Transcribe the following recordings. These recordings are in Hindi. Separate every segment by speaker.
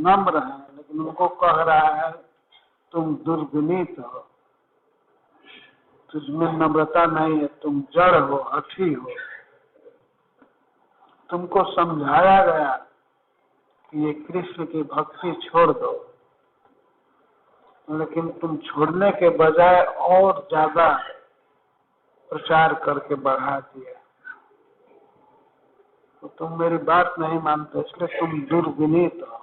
Speaker 1: नम्र हैं, लेकिन उनको कह रहा है तुम दुर्विनीत हो, तुझमें नम्रता नहीं है, तुम जड़ हो, हठी हो। तुमको समझाया गया कि ये कृष्ण की भक्ति छोड़ दो, लेकिन तुम छोड़ने के बजाय और ज्यादा प्रचार करके बढ़ा दिया। तो तुम मेरी बात नहीं मानते, इसलिए तुम दुर्विनीत हो।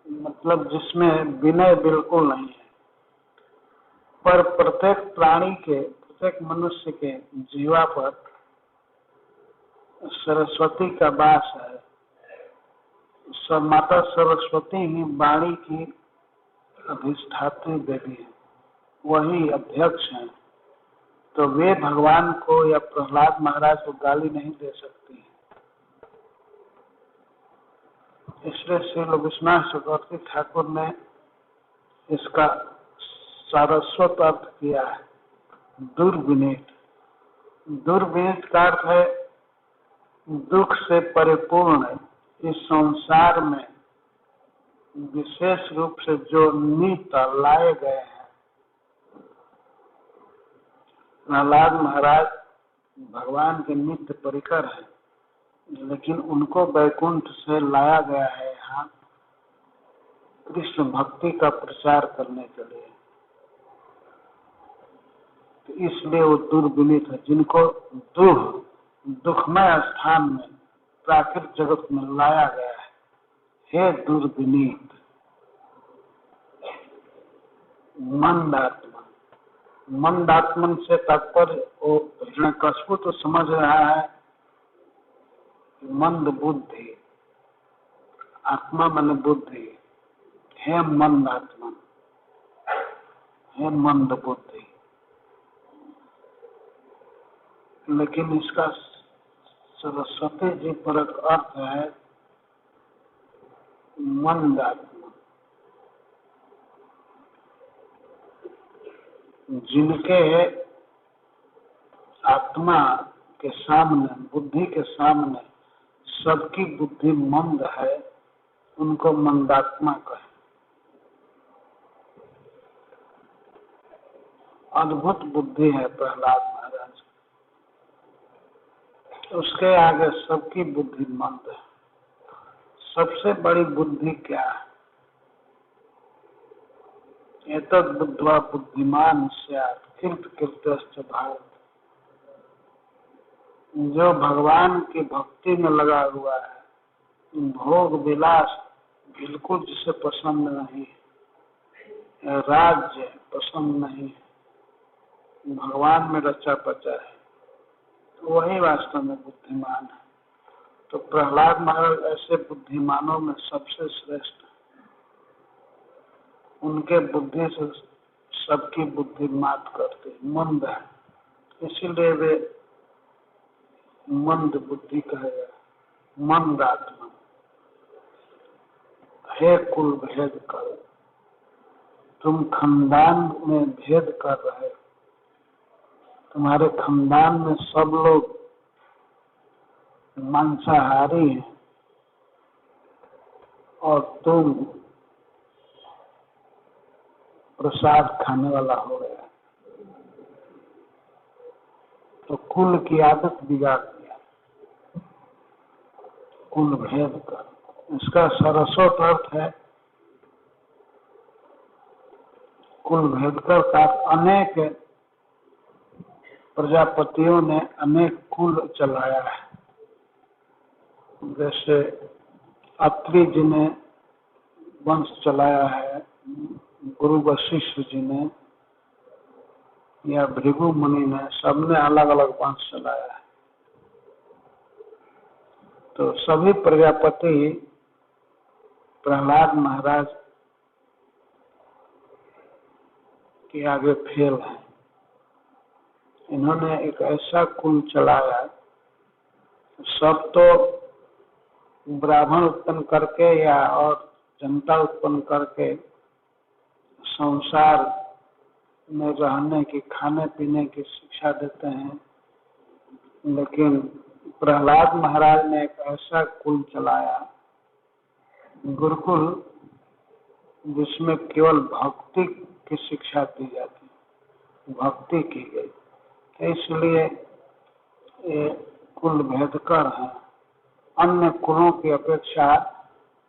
Speaker 1: मतलब जिसमें विनय बिल्कुल नहीं है। पर प्रत्येक प्राणी के, प्रत्येक मनुष्य के जीवा पर सरस्वती का वास है। माता सरस्वती ही वाणी की अधिष्ठात्री देवी है, वही अध्यक्ष हैं। तो वे भगवान को या प्रहलाद महाराज को गाली नहीं दे सकती। इसलिए श्री विश्वनाथ चक्रवर्ती ठाकुर ने इसका सारस्वत अर्थ किया है, दुर्विनीत। दुर्विनीत का अर्थ है दुख से परिपूर्ण इस संसार में विशेष रूप से जो नीत लाए गए हैं। प्रहलाद महाराज भगवान के नित्य परिकर हैं, लेकिन उनको वैकुंठ से लाया गया है यहाँ कृष्ण भक्ति का प्रचार करने के लिए। तो इसलिए वो दुर्विनीत है, जिनको दुखमय स्थान में प्राकृतिक जगत में लाया गया है। हे दुर्विनीत मंदात्मन। मंदात्मन से तात्पर्य वो हिरण्यकशिपु तो समझ रहा है कि मंद बुद्धि, आत्मा मन बुद्धि। हे मंदात्मन, हे मंद बुद्धि। लेकिन इसका सरस्वती जी पर अर्थ है मंदात्मा, जिनके आत्मा के सामने, बुद्धि के सामने सबकी बुद्धि मंद है, उनको मंदात्मा कहे। अद्भुत बुद्धि है प्रहलाद महाराज, उसके आगे सबकी बुद्धि मंद है। सबसे बड़ी बुद्धि क्या है? एतद् बुद्ध्वा बुद्धिमान स्यात् कृतकृत्यश्च भारत। जो भगवान की भक्ति में लगा हुआ है, भोग विलास बिल्कुल जिसे पसंद नहीं, राज्य पसंद नहीं, भगवान में रचा पचा है, तो वही वास्तव में बुद्धिमान है। तो प्रहलाद महाराज ऐसे बुद्धिमानों में सबसे श्रेष्ठ है। उनके बुद्धि से सबकी बुद्धि मात करते, मंद है, इसीलिए वे मंद बुद्धि कहे गए, मंद आत्मा। हे कुल भेद कर, तुम खानदान में भेद कर रहे हो। तुम्हारे खानदान में सब लोग मांसाहारी हैं और तुम प्रसाद खाने वाला हो गया, तो कुल की आदत बिगाड़ दिया। कुल भेद कर, इसका सरस्वत अर्थ है कुल भेद कर का अनेक प्रजापतियों ने अनेक कुल चलाया है। जैसे अत्रि जी ने वंश चलाया है, गुरु वशिष्ठ जी ने या भृगु मुनि ने, सबने अलग अलग वंश चलाया है। तो सभी प्रजापति प्रहलाद महाराज के आगे फेल है। इन्होंने एक ऐसा कुल चलाया, सब तो ब्राह्मण उत्पन्न करके या और जनता उत्पन्न करके संसार में रहने की, खाने पीने की शिक्षा देते हैं, लेकिन प्रहलाद महाराज ने एक ऐसा कुल चलाया, गुरुकुल, जिसमें केवल भक्ति की शिक्षा दी जाती, भक्ति की गई। इसलिए ये कुल भेदकर है। अन्य कुलों की अपेक्षा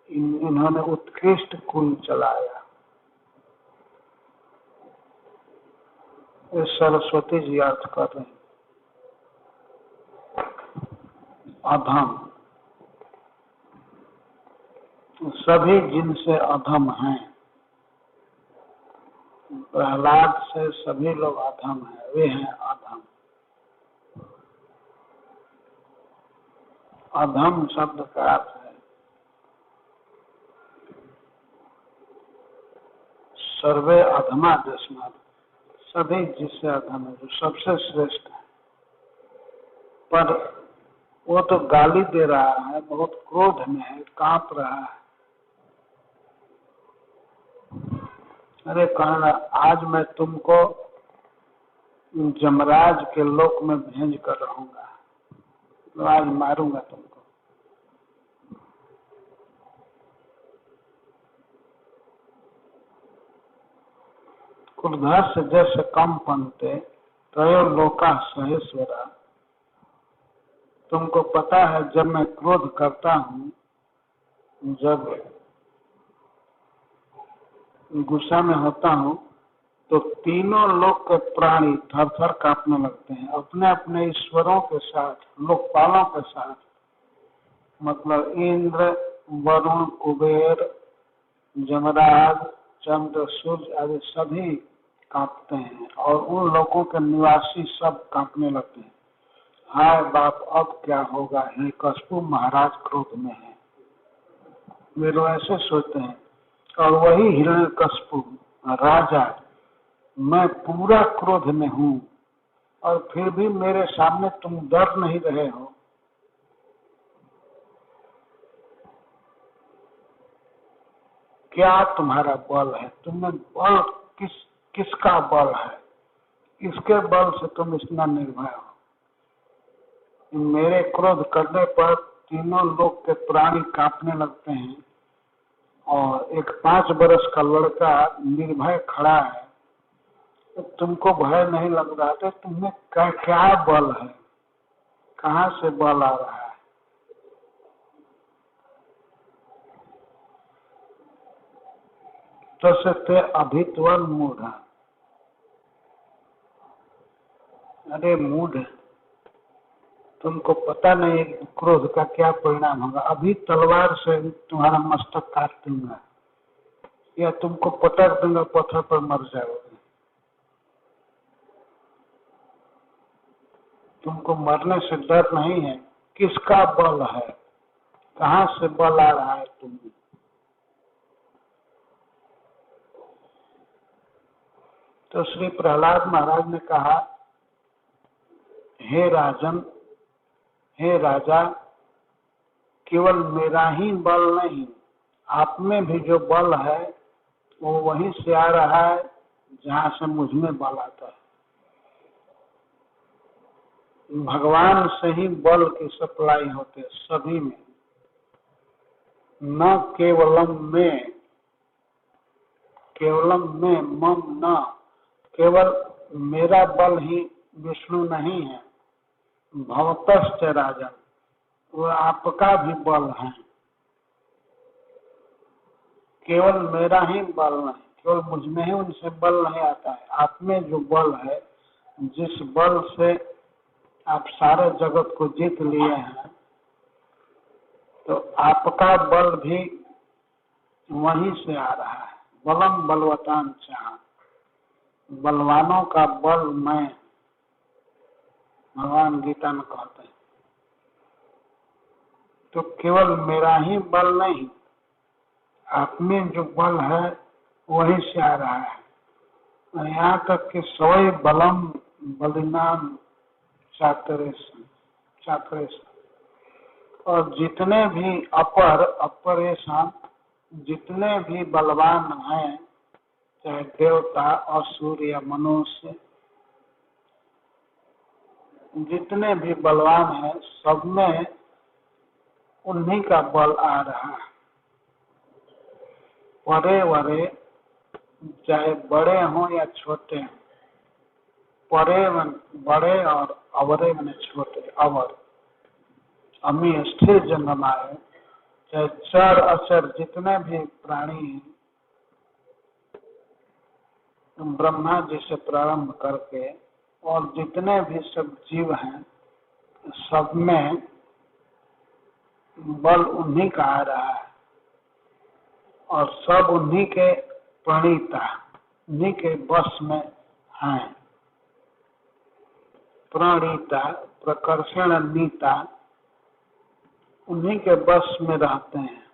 Speaker 1: इन्होंने उत्कृष्ट कुल चलाया। ये सरस्वती जी अर्थ कर रहे हैं। अधम, सभी जिनसे अधम हैं, प्रहलाद से सभी लोग अधम हैं, वे हैं अधम। अधम शब्द का अर्थ है सर्वे अधमा दशमा, सभी जिससे अधम है, जो सबसे श्रेष्ठ है। पर वो तो गाली दे रहा है, बहुत क्रोध में है, कांप रहा है। अरे कहना, आज मैं तुमको जमराज के लोक में भेज कर रहूंगा, तो आज मारूंगा तुमको। क्रोधस्य जैसे कम पंते त्रयो लोका सहेश्वरा। तुमको पता है जब मैं क्रोध करता हूँ, जब गुस्सा में होता हूँ, तो तीनों लोक के प्राणी थर थर कांपने लगते हैं, अपने अपने ईश्वरों के साथ, लोकपालों के साथ। मतलब इंद्र, वरुण, कुबेर, जमराज, चंद्र, सूर्य आदि सभी कांपते हैं, और उन लोगों के निवासी सब कांपने लगते हैं। हाय बाप, अब क्या होगा, हिरण्यकशिपु महाराज क्रोध में है। वे लोग ऐसे सोचते हैं। और वही हिरण्यकशिपु राजा, मैं पूरा क्रोध में हूँ, और फिर भी मेरे सामने तुम डर नहीं रहे हो। क्या तुम्हारा बल है? तुम्हें बल किसका बल है? किसके बल से तुम इतना निर्भय हो? मेरे क्रोध करने पर तीनों लोग के प्राणी कांपने लगते हैं, और एक 5 वर्ष का लड़का निर्भय खड़ा है, तो तुमको भय नहीं लग रहा? तो तुम्हें क्या बल है? कहाँ से बल आ रहा है? तस्य अभित्वन मूढ़। अरे मूढ़, तुमको पता नहीं क्रोध का क्या परिणाम होगा। अभी तलवार से तुम्हारा मस्तक काट दूंगा, या तुमको पटक दूंगा, पत्थर पर मर जाओगे। तुमको मरने से डर नहीं है। किसका बल है? कहाँ से बल आ रहा है तुम्हें? तो श्री प्रहलाद महाराज ने कहा, हे राजन, हे राजा, केवल मेरा ही बल नहीं, आप में भी जो बल है वो वहीं से आ रहा है जहाँ से मुझ में बल आता है। भगवान से ही बल की सप्लाई होते सभी में, न केवलम में, केवलम में मम न, केवल मेरा बल ही विष्णु नहीं है। भवतश्च राजन, वो आपका भी बल है। केवल मेरा ही बल नहीं, केवल मुझ में ही उनसे बल नहीं आता है। आप में जो बल है, जिस बल से आप सारे जगत को जीत लिए हैं, तो आपका बल भी वहीं से आ रहा है। बलम बलवतान चाह, बलवानों का बल मैं, भगवान गीता में कहते हैं। तो केवल मेरा ही बल नहीं, आप में जो बल है वहीं से आ रहा है। यहाँ तक कि सवै बलम बलिनाम चातरेश, और जितने भी अपरेशान, जितने भी बलवान हैं, चाहे देवता, असुर या मनुष्य, जितने भी बलवान हैं सब में उन्हीं का बल आ रहा है। बड़े बड़े चाहे बड़े हों या छोटे हों, बड़े और अवरे मैंने छोटे, अवर अमी स्थिर जंगमाए, चाहे चर अचर जितने भी प्राणी हैं, ब्रह्मा जी से प्रारंभ करके और जितने भी सब जीव हैं, सब में बल उन्हीं का आ रहा है और सब उन्हीं के प्रणीता, उन्हीं के बस में हैं। प्रणीता, प्रकर्षण नीता उन्हीं के बस में रहते हैं।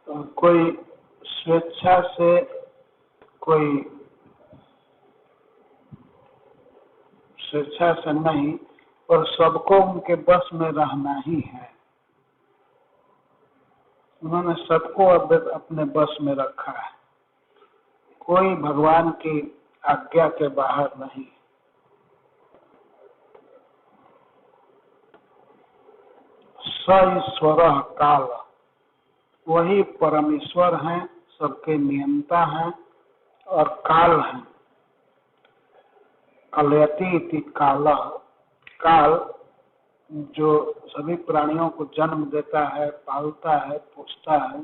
Speaker 1: तो कोई स्वेच्छा से, कोई स्वेच्छा से नहीं, पर सबको उनके बस में रहना ही है। उन्होंने सबको अपने बस में रखा है, कोई भगवान की आज्ञा के बाहर नहीं। स ईश्वर काल, वही परमेश्वर हैं, सबके नियंता हैं और काल हैं। कलयति इति काल, काल जो सभी प्राणियों को जन्म देता है, पालता है, पोषता है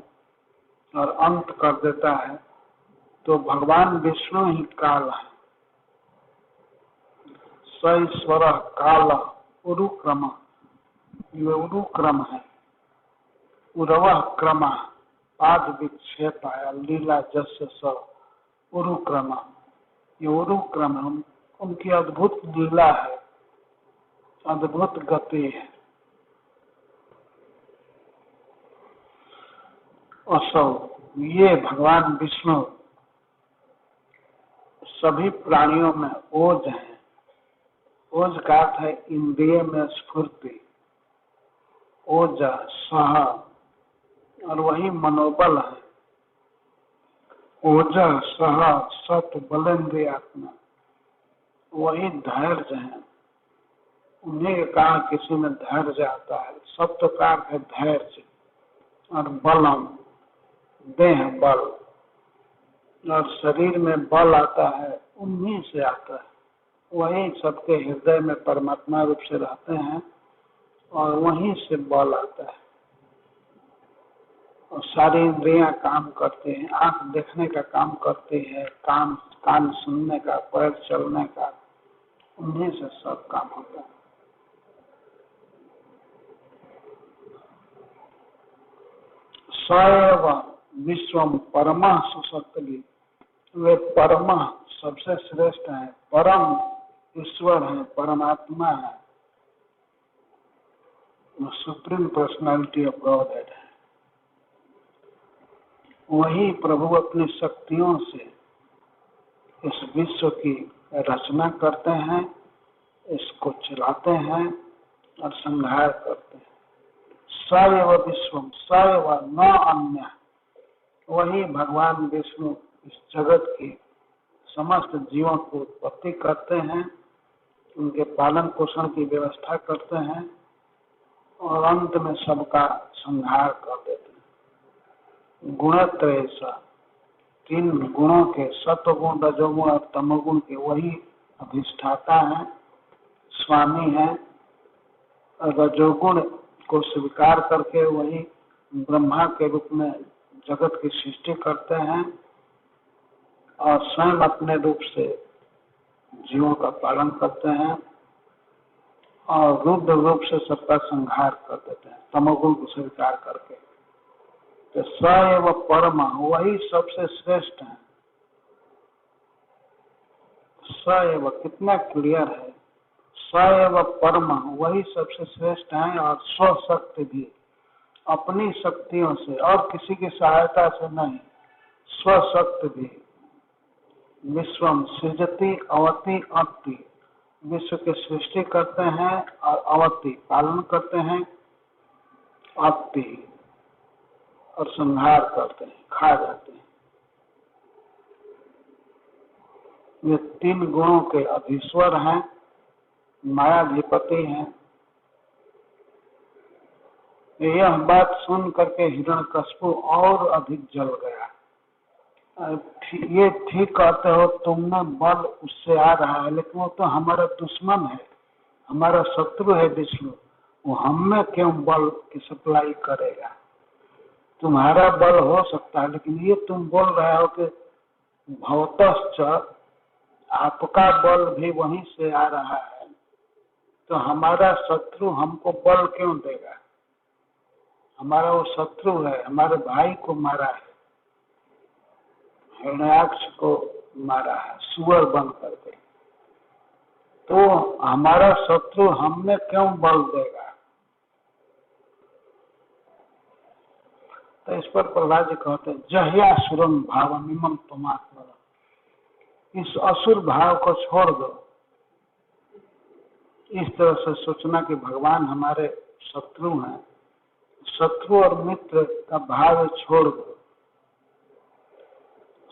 Speaker 1: और अंत कर देता है, तो भगवान विष्णु ही काल है। स ईश्वर काल उरुक्रम, ये उरुक्रम है। उरव क्रम पाद विक्षेप लीला जस्य स उरुक्रम, ये उरुक्रम उनकी अद्भुत लीला है, अद्भुत गति है। असौ, ये भगवान विष्णु सभी प्राणियों में ओज है। ओज का अर्थ है इंद्रिय में स्फूर्ति, ओज सह, और वही मनोबल है। ओज सह सत बलेन्द्रियात्मा, वही धैर्य है। उन्हें कहा किसी में धैर्य आता है, सत्य का अर्थ है धैर्य, और बलम देह बल, और शरीर में बल आता है उन्हीं से आता है। वही सबके हृदय में परमात्मा रूप से रहते हैं और वहीं से बल आता है। और सारी इंद्रियां काम करते हैं, आंख देखने का काम करती है, कान सुनने का, पैर चलने का, उन्हीं से सब काम होता है। सैव विश्वम परम सुशक्ति, वे परम सबसे श्रेष्ठ है, परम ईश्वर है, परमात्मा है, सुप्रीम पर्सनालिटी ऑफ गॉडहेड है। वही प्रभु अपनी शक्तियों से इस विश्व की रचना करते हैं, इसको चलाते हैं और संहार करते हैं। सैव विश्वम, सैव न अन्य, वही भगवान विष्णु इस जगत की समस्त जीवों को उत्पत्ति करते हैं, उनके पालन पोषण की व्यवस्था करते हैं और अंत में सबका संहार कर देते हैं। गुणत्रय सा, तीन गुणों के, सत्वगुण, रजोगुण और तमोगुण के वही अधिष्ठाता है, स्वामी है। रजोगुण को स्वीकार करके वही ब्रह्मा के रूप में जगत की सृष्टि करते हैं और स्वयं अपने रूप से जीवों का पालन करते हैं और रुद्र रूप से सबका संहार कर देते हैं, तमोगुण को स्वीकार करके। तो सैव परम, वही सबसे श्रेष्ठ है। सैव कितना क्लियर है, सैव परम, वही सबसे श्रेष्ठ है और स्वशक्ति भी, अपनी शक्तियों से और किसी की सहायता से नहीं, स्वशक्ति भी। विश्वम सृजति अवति अति, विश्व की सृष्टि करते हैं और अवति पालन करते हैं, अति और संहार करते हैं, खा जाते हैं। ये 3 गुणों के अधीश्वर हैं, मायाधिपति हैं। यह बात सुन करके हिरण्यकश्यप और अधिक जल गया। ये ठीक कहते हो, तुमने बल उससे आ रहा है, लेकिन वो तो हमारा दुश्मन है, हमारा शत्रु है विष्णु, वो हमें क्यों बल की सप्लाई करेगा? तुम्हारा बल हो सकता है, लेकिन ये तुम बोल रहे हो कि भवतश्च, आपका बल भी वहीं से आ रहा है, तो हमारा शत्रु हमको बल क्यों देगा? हमारा वो शत्रु है, हमारे भाई को मारा है, हिरण्याक्ष को मारा है सुअर बन करके, तो हमारा शत्रु हमें क्यों बल देगा? तो इस पर प्रहलाद जी कहते हैं, जह्यासुरम भावम इमं त्वमात्मनः, इस असुर भाव को छोड़ दो। इस तरह से सोचना कि भगवान हमारे शत्रु हैं, शत्रु और मित्र का भाव छोड़ दो।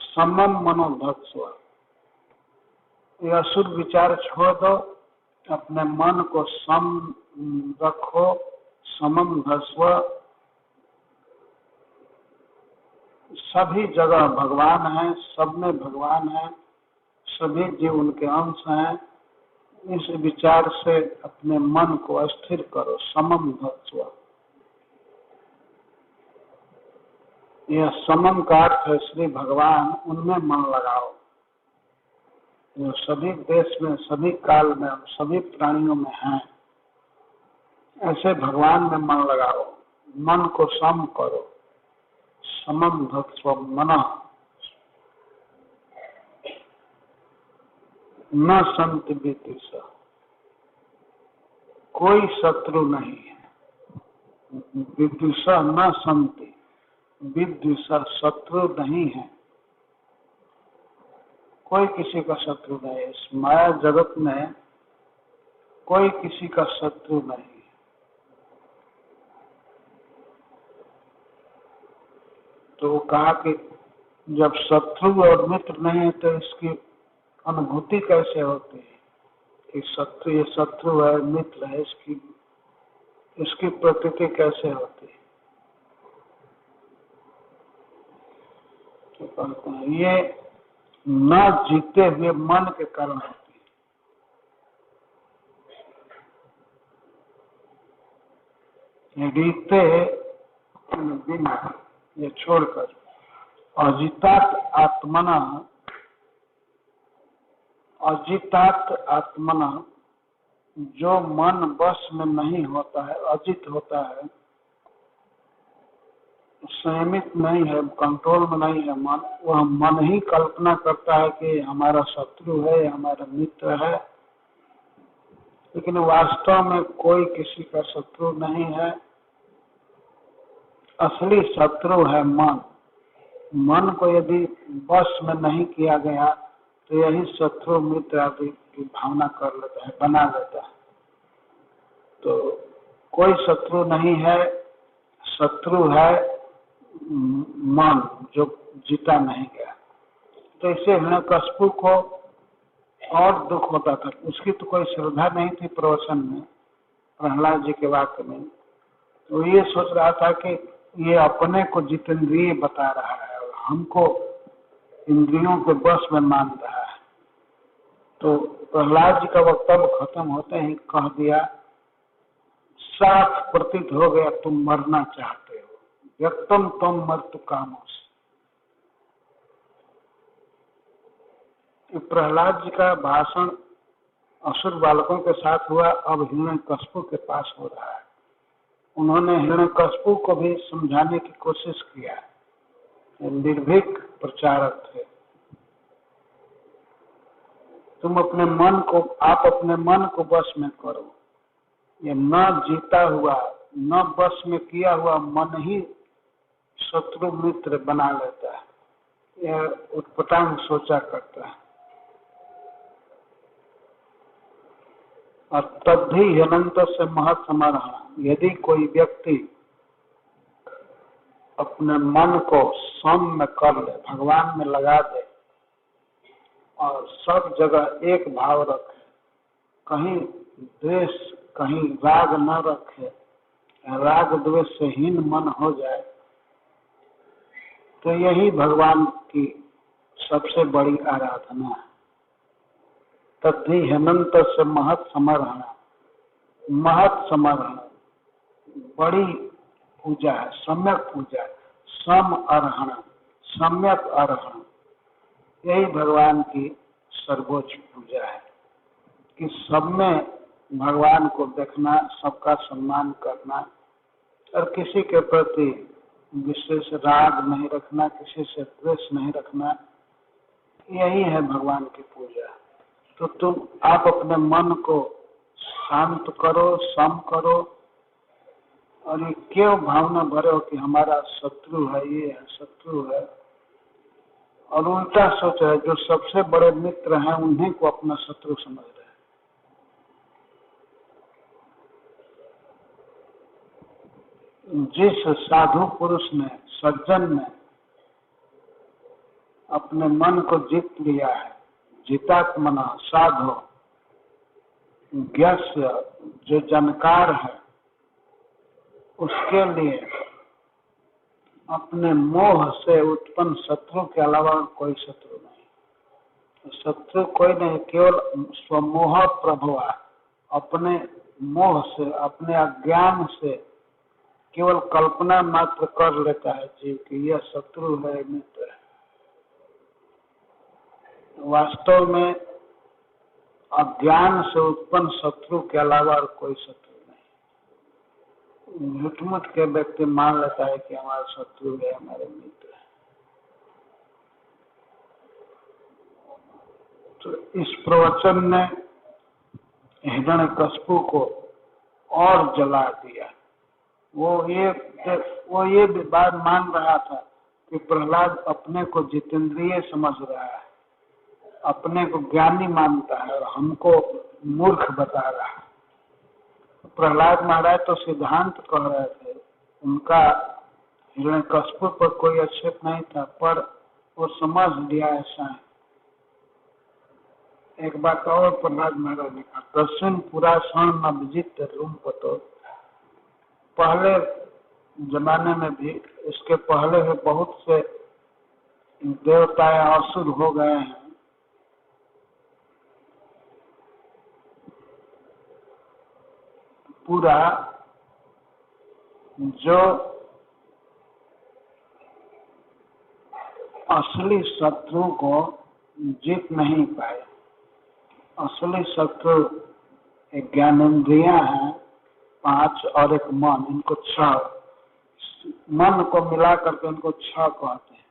Speaker 1: समम मनोभत्स्व, ये असुर विचार छोड़ दो, अपने मन को सम रखो, समम भस्व। सभी जगह भगवान है, सब में भगवान है, सभी जीव उनके अंश हैं। इस विचार से अपने मन को स्थिर करो, समम भस्व। यह समम का अर्थ है श्री भगवान, उनमें मन लगाओ। जो सभी देश में, सभी काल में, सभी प्राणियों में हैं, ऐसे भगवान में मन लगाओ, मन को सम करो। समम भक्स्व मनः न संति विद्विषः, कोई शत्रु नहीं है। विद्विषः न संति, विद्विषः शत्रु नहीं है, कोई किसी का शत्रु नहीं है। इस माया जगत में कोई किसी का शत्रु नहीं है। तो कहा कि जब शत्रु और मित्र नहीं है तो इसकी अनुभूति कैसे होती है कि शत्रु, ये शत्रु है, मित्र है, इसकी प्रकृति कैसे होती है? तो कहते हैं ये न जीते हुए मन के कारण होती है। जीते बिना, ये छोड़कर अजितात आत्मना, अजितात आत्मना, जो मन बस में नहीं होता है, अजित होता है, संयमित नहीं है, कंट्रोल में नहीं है मन, वह मन ही कल्पना करता है कि हमारा शत्रु है, हमारा मित्र है, लेकिन वास्तव में कोई किसी का शत्रु नहीं है। असली शत्रु है मन। मन को यदि बस में नहीं किया गया तो यही शत्रु मित्र आदि की भावना कर लेता है, बना लेता है। तो कोई शत्रु नहीं है, शत्रु है मन जो जीता नहीं गया। तो इससे हिरण्यकश्यप को और दुख होता था, उसकी तो कोई श्रद्धा नहीं थी प्रवचन में, प्रहलाद जी के वाक्य में। तो ये सोच रहा था कि ये अपने को जितेंद्रिय बता रहा है और हमको इंद्रियों के बस में मान रहा है। तो प्रहलाद जी का वक्तव्य खत्म होते ही कह दिया, साफ प्रतीत हो गया तुम मरना चाहते हो, व्यक्तम तुम मर्तु कामोस। प्रहलाद जी का भाषण असुर बालकों के साथ हुआ, अब हिरण्यकश्यप के पास हो रहा है। उन्होंने हिरण्यकश्यप को भी समझाने की कोशिश किया, निर्भीक प्रचारक थे। तुम अपने मन को, आप अपने मन को वश में करो। ये न जीता हुआ, न वश में किया हुआ मन ही शत्रु मित्र बना लेता है, यह उत्पटांग सोचा करता है। और तब भी अनंत से महत् समाधान, यदि कोई व्यक्ति अपने मन को सम में कर ले, भगवान में लगा दे, और सब जगह एक भाव रखे, कहीं द्वेष कहीं राग न रखे, राग द्वेष से हीन मन हो जाए, तो यही भगवान की सबसे बड़ी आराधना है। तद्धि हेमंत से महत समर्हण, महत समर्हण बड़ी पूजा है, सम्यक पूजा है। सम अर्हण, सम्यक अर्हण, यही भगवान की सर्वोच्च पूजा है कि सब में भगवान को देखना, सबका सम्मान करना और किसी के प्रति विशेष राग नहीं रखना, किसी से द्वेष नहीं रखना, यही है भगवान की पूजा। तो तुम आप अपने मन को शांत करो, सम करो, और ये क्यों भावना भरे हो कि हमारा शत्रु है, ये है शत्रु है, और उल्टा सोच है जो सबसे बड़े मित्र हैं उन्हीं को अपना शत्रु समझ रहे हैं। जिस साधु पुरुष ने, सज्जन ने अपने मन को जीत लिया है, जितात्मना साधु ज्ञस्य, जो जानकार है, उसके लिए अपने मोह से उत्पन्न शत्रु के अलावा कोई शत्रु नहीं। शत्रु कोई नहीं, केवल स्वमोह प्रभुआ, अपने मोह से, अपने अज्ञान से केवल कल्पना मात्र कर लेता है जीव कि यह शत्रु है, मित्र है। वास्तव में अज्ञान से उत्पन्न शत्रु के अलावा और कोई शत्रु नहीं। झूठ-मूठ के व्यक्ति मान लेता है कि हमारा शत्रु है, हमारे मित्र है। तो इस प्रवचन ने हिरण्यकश्यप को और जला दिया। वो ये बात मान रहा था कि प्रहलाद अपने को जितेंद्रिय समझ रहा है, अपने को ज्ञानी मानता है और हमको मूर्ख बता रहा है। प्रहलाद महाराज तो सिद्धांत कह रहे थे, उनका हिरण्यकश्यप पर कोई आक्षेप नहीं था, पर वो समझ लिया ऐसा है। एक बात और प्रहलाद महाराज ने कहा, दर्शन पूरा क्षण न विजित रूम पतो। पहले जमाने में भी, इसके पहले भी बहुत से देवताएं असुर हो गए हैं। पूरा जो असली शत्रु को जीत नहीं पाए। असली शत्रु एक ज्ञानेंद्रियां हैं 5 और एक मन, इनको 6, मन को मिला करके इनको 6 कहते हैं।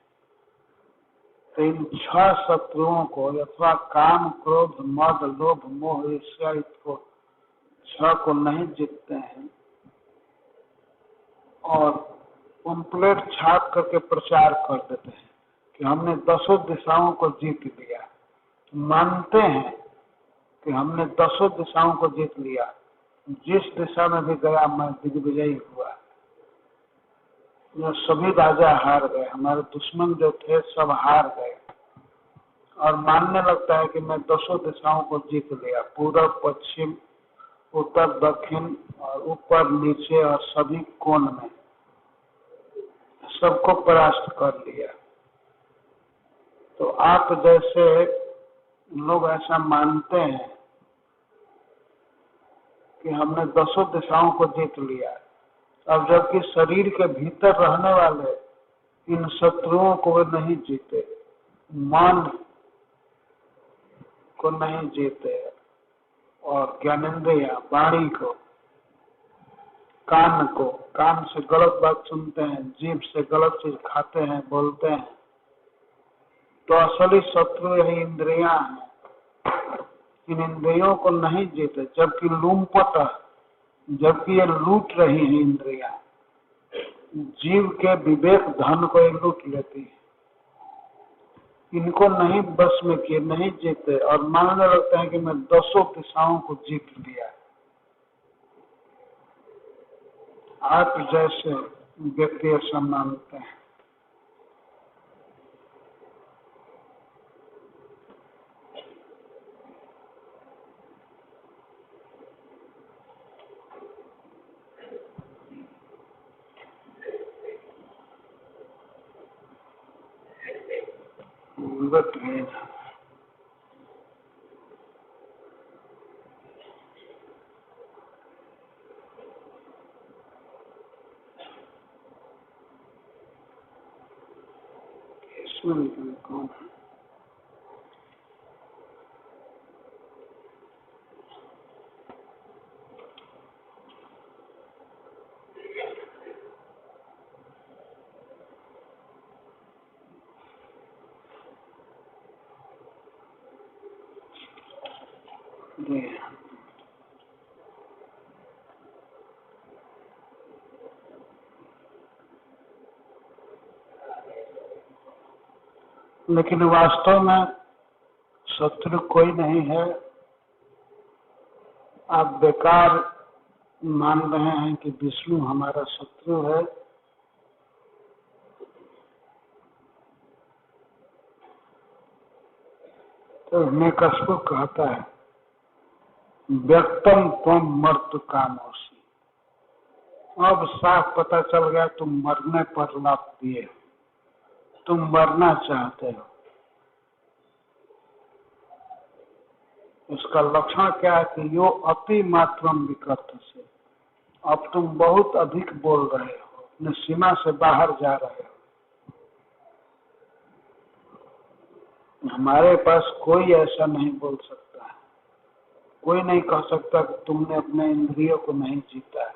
Speaker 1: तो इन 6 शत्रुओं को अथवा काम, क्रोध, मद, लोभ, मोह, ईर्ष्या, इसको 6 को नहीं जीतते हैं और पंपलेट छाप करके प्रचार कर देते हैं कि हमने 10 दिशाओं को जीत लिया। मानते हैं कि हमने 10 दिशाओं को जीत लिया, जिस दिशा में भी गया मैं दिग्विजयी हुआ। ये सभी राजा हार गए, हमारे दुश्मन जो थे सब हार गए, और मानने लगता है कि मैं 10 दिशाओं को जीत लिया, पूर्व, पश्चिम, उत्तर, दक्षिण और ऊपर, नीचे और सभी कोण में सबको परास्त कर लिया। तो आप जैसे लोग ऐसा मानते हैं कि हमने 10 दिशाओं को जीत लिया, अब जबकि शरीर के भीतर रहने वाले इन शत्रुओं को वे नहीं जीते, मन को नहीं जीते, और ज्ञानेंद्रिय, वाणी को, कान को, कान से गलत बात सुनते हैं, जीभ से गलत चीज खाते हैं, बोलते हैं। तो असली शत्रु यही इंद्रियां हैं। इन इंद्रियों को नहीं जीते, जबकि लूमपट, जबकि ये लूट रही है इंद्रियां, जीव के विवेक धन को ये लूट लेती है। इनको नहीं बस में किए, नहीं जीते, और मानने लगते हैं कि मैं 10 दिशाओं को जीत लिया। आप जैसे व्यक्ति ऐसा मानते हैं। विगत है। इसमें कौन है? लेकिन वास्तव में शत्रु कोई नहीं है। आप बेकार मान रहे हैं कि विष्णु हमारा शत्रु है। तो हिरण्यकश्यप कहता है व्यक्तम त्वम मर्तु कामोसी। अब साफ पता चल गया तुम मरने पर लाभ दिए, तुम मरना चाहते हो। इसका लक्षण क्या है कि यो अति मात्रम विकर्त से, अब तुम बहुत अधिक बोल रहे हो, अपने सीमा से बाहर जा रहे हो। हमारे पास कोई ऐसा नहीं बोल सकता है, कोई नहीं कह सकता कि तुमने अपने इंद्रियों को नहीं जीता है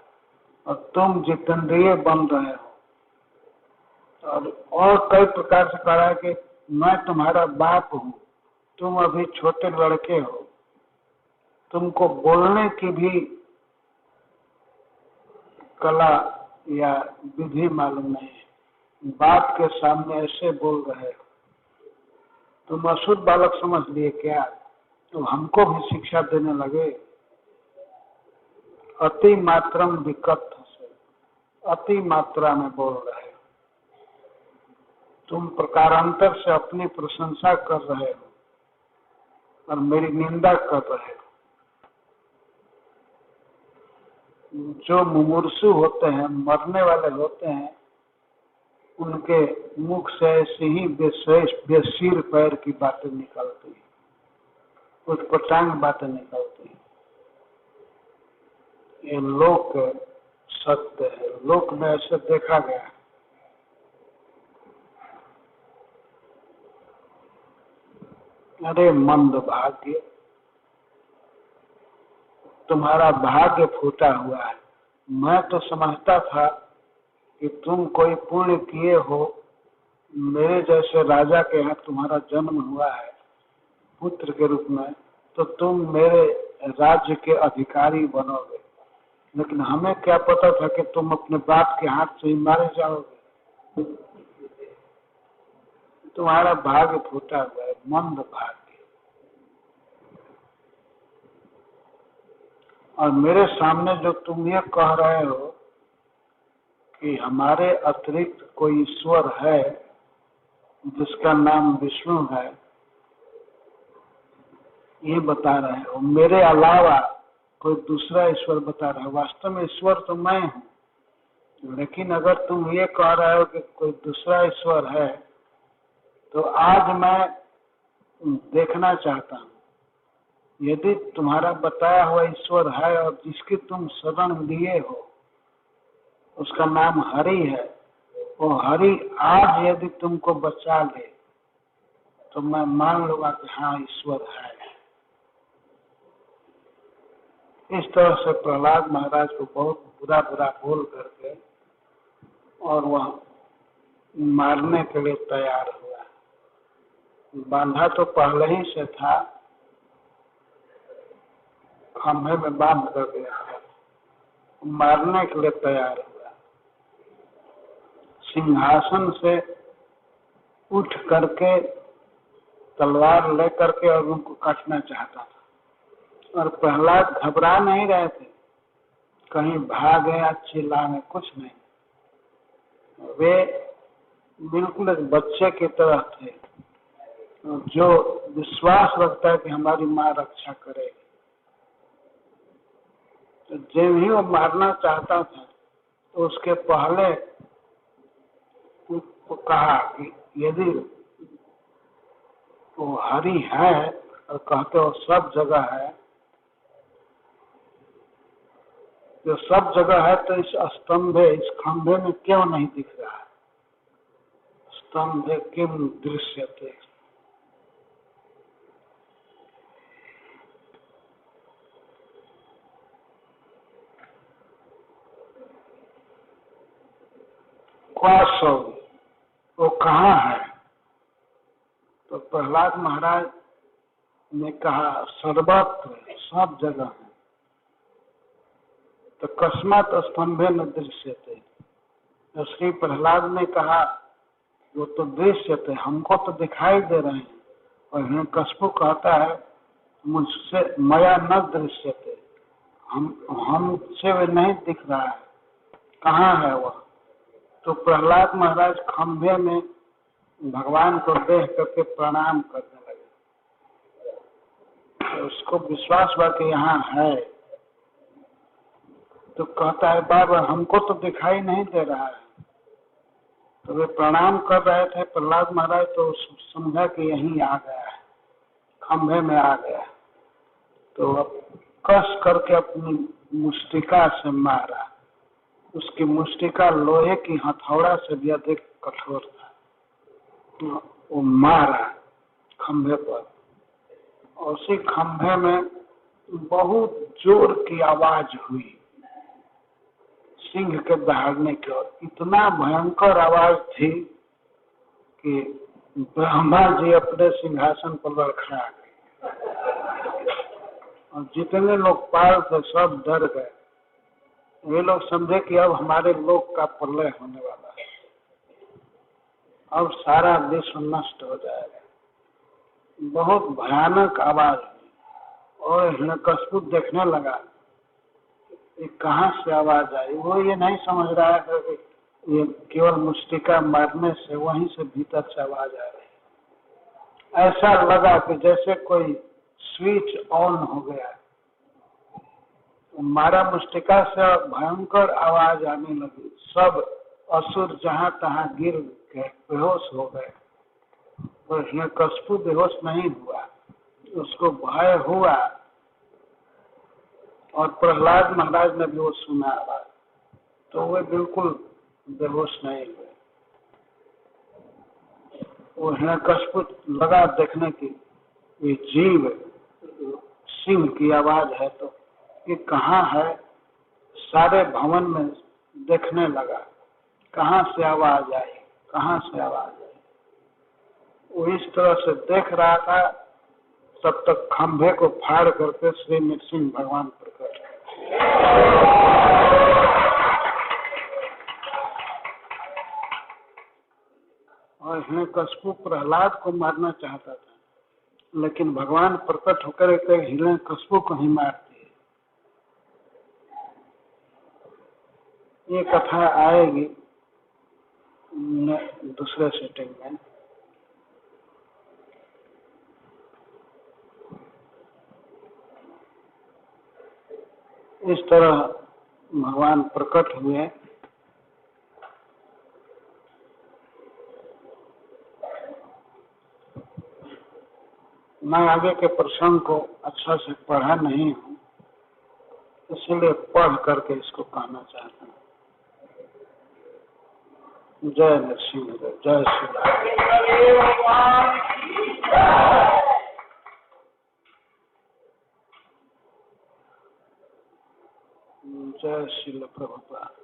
Speaker 1: और तुम जितेंद्रिय बन रहे हो। और कई प्रकार से कह रहा है कि मैं तुम्हारा बाप हूँ, तुम अभी छोटे लड़के हो, तुमको बोलने की भी कला या विधि मालूम नहीं है, बाप के सामने ऐसे बोल रहे हो। तुम अशुद्ध बालक समझ लिए क्या? तो हमको भी शिक्षा देने लगे। अति मात्रम विकट से, अति मात्रा में बोल रहे हो। तुम प्रकारांतर से अपनी प्रशंसा कर रहे हो और मेरी निंदा कर रहे हो। जो मुमूर्षु होते हैं, मरने वाले होते हैं, उनके मुख से ऐसे ही बेसिर पैर की बातें निकलती हैं, कुछ पटांग बातें निकलती हैं। ये लोक सत्य है, लोक में ऐसे देखा गया। अरे मंद भाग्य, तुम्हारा भाग्य फूटा हुआ है। मैं तो समझता था कि तुम कोई पुण्य किए हो, मेरे जैसे राजा के यहाँ तुम्हारा जन्म हुआ है पुत्र के रूप में, तो तुम मेरे राज्य के अधिकारी बनोगे। लेकिन हमें क्या पता था कि तुम अपने बाप के हाथ से ही मारे जाओगे। तुम्हारा भाग्य फूटा हुआ है, मंद भाग्य। और मेरे सामने जो तुम ये कह रहे हो कि हमारे अतिरिक्त कोई ईश्वर है जिसका नाम विष्णु है, ये बता रहे हो। मेरे अलावा कोई दूसरा ईश्वर बता रहे हो। वास्तव में ईश्वर तो मैं हूँ, लेकिन अगर तुम ये कह रहे हो कि कोई दूसरा ईश्वर है, तो आज मैं देखना चाहता हूँ, यदि तुम्हारा बताया हुआ ईश्वर है और जिसकी तुम शरण लिए हो उसका नाम हरि है, वो हरि आज यदि तुमको बचा ले तो मैं मान लूंगा कि हाँ ईश्वर है। इस तरह से प्रहलाद महाराज को बहुत बुरा बुरा बोल करके और वह मारने के लिए तैयार हुआ। बांधा तो पहले ही से था, खंभे में बांध कर दिया था, मारने के लिए तैयार हुआ। सिंहासन से उठ करके तलवार लेकर के और उनको काटना चाहता था। और प्रहलाद घबरा नहीं रहे थे, कहीं भागे या चिल्लाने, कुछ नहीं। वे बिल्कुल एक बच्चे की तरह थे जो विश्वास रखता है कि हमारी माँ रक्षा करेगी। तो जब ही वो मारना चाहता था तो उसके पहले वो कहा कि यदि वो हरि है और कहते हो सब जगह है, जो सब जगह है तो इस स्तंभे, इस खंभे में क्यों नहीं दिख रहा है? स्तंभे किम दृश्यते, क्वासौ, वो कहाँ है? तो प्रहलाद महाराज ने कहा सर्वत्र, सब जगह है। तो कस्मात स्तंभे न दृश्यते, तो श्री प्रहलाद ने कहा वो तो दृश्यते, हमको तो दिखाई दे रहे हैं। और हिरण्यकश्यप कहता है मुझसे मया न दृश्यते, हमसे वे नहीं दिख रहा है, कहाँ है वह? तो प्रहलाद महाराज खंभे में भगवान को देख करके प्रणाम करने लगे। तो उसको विश्वास हुआ कि यहाँ है। तो कहता है बाबा हमको तो दिखाई नहीं दे रहा है। तो वे प्रणाम कर रहे थे प्रहलाद महाराज, तो समझा कि यहीं आ गया है, खंभे में आ गया। तो अब कस करके अपनी मुष्टिका से मारा। उसकी मुष्टिका लोहे की हथौड़ा से भी अधिक कठोर था। तो वो मारा खंभे पर, और उसी खंभे में बहुत जोर की आवाज हुई सिंह के दहाड़ने की। और इतना भयंकर आवाज थी कि ब्रह्मा जी अपने सिंहासन पर लड़खड़ा गए, और जितने लोग पाल थे सब डर गए। वे लोग समझे कि अब हमारे लोक का प्रलय होने वाला है, अब सारा विश्व नष्ट हो जाएगा। बहुत भयानक आवाज हुई, और हिरण्यकश्यप देखने लगा ये कहाँ से आवाज आई। वो ये नहीं समझ रहा है कि ये केवल मुष्टिका मारने से वहीं से भीतर से आवाज आ रही। ऐसा लगा कि जैसे कोई स्विच ऑन हो गया, मारा मुष्टिका से भयंकर आवाज आने लगी। सब असुर जहां तहां गिर गए, बेहोश हो गए। और हिरण्यकश्यप बेहोश नहीं हुआ, उसको भय हुआ। और प्रहलाद महाराज ने भी वो सुना आवाज, तो वे बिल्कुल बेहोश नहीं हुए। वो हिरण्यकश्यप लगा देखने की ये जीव सिंह की आवाज है, तो ये कहाँ है। सारे भवन में देखने लगा कहाँ से आवाज आई, कहाँ से आवाज आई। वो इस तरह से देख रहा था, तब तक खंभे को फाड़ करके श्री नृसिंह भगवान प्रकट। और हिरण्यकश्यप प्रहलाद को मारना चाहता था, लेकिन भगवान प्रकट होकर हिरण्यकश्यप को ही मार दिए। ये कथा आएगी दूसरे सेटिंग में। इस तरह भगवान प्रकट हुए। मैं आगे के प्रसंग को अच्छा से पढ़ा नहीं हूँ, इसलिए पढ़ करके इसको कहना चाहता हूँ। जय नरसिंह, जय श्री राम। जय श्री प्रभुपाद।